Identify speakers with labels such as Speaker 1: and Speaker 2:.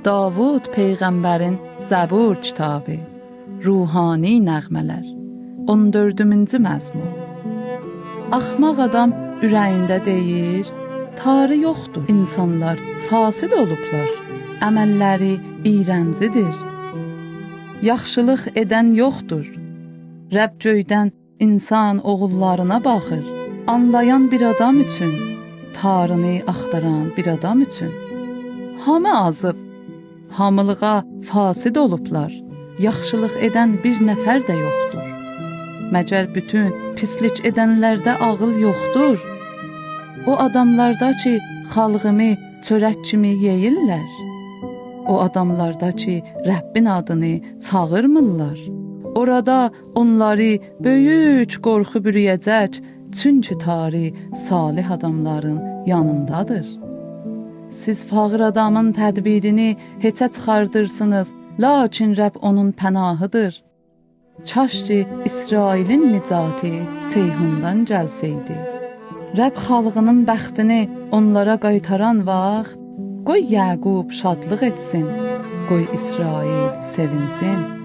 Speaker 1: Davud Peyğəmbərin Zəbur kitabı, ruhani nəğmələr, 14-cü məzmun. Axmaq adam ürəyində deyir, tarı yoxdur, insanlar fasid olublar, əməlləri iyrəncidir. Yaxşılıq edən yoxdur, Rəbb göydən insan oğullarına baxır, anlayan bir adam üçün, tarını axtaran bir adam üçün. Hamı azıb, hamılığa fasid olublar, yaxşılıq edən bir nəfər də yoxdur. Məgər bütün pislik edənlərdə ağıl yoxdur? O adamlarda ki, xalqımı çörək kimi yeyirlər, o adamlarda ki, Rəbbin adını çağırmırlar. Orada onları böyük qorxu bürüyəcək, çünki tarı salih adamların yanındadır. Siz fağır adamın tədbirini heçə çıxardırsınız, lakin Rəbb onun pənahıdır. Kaş ki, İsrailin nicatı Seyhundan gəlsəydi. Rəbb xalqının bəxtini onlara qaytaran vaxt, qoy Yəqub şadlıq etsin, qoy İsrail sevinsin.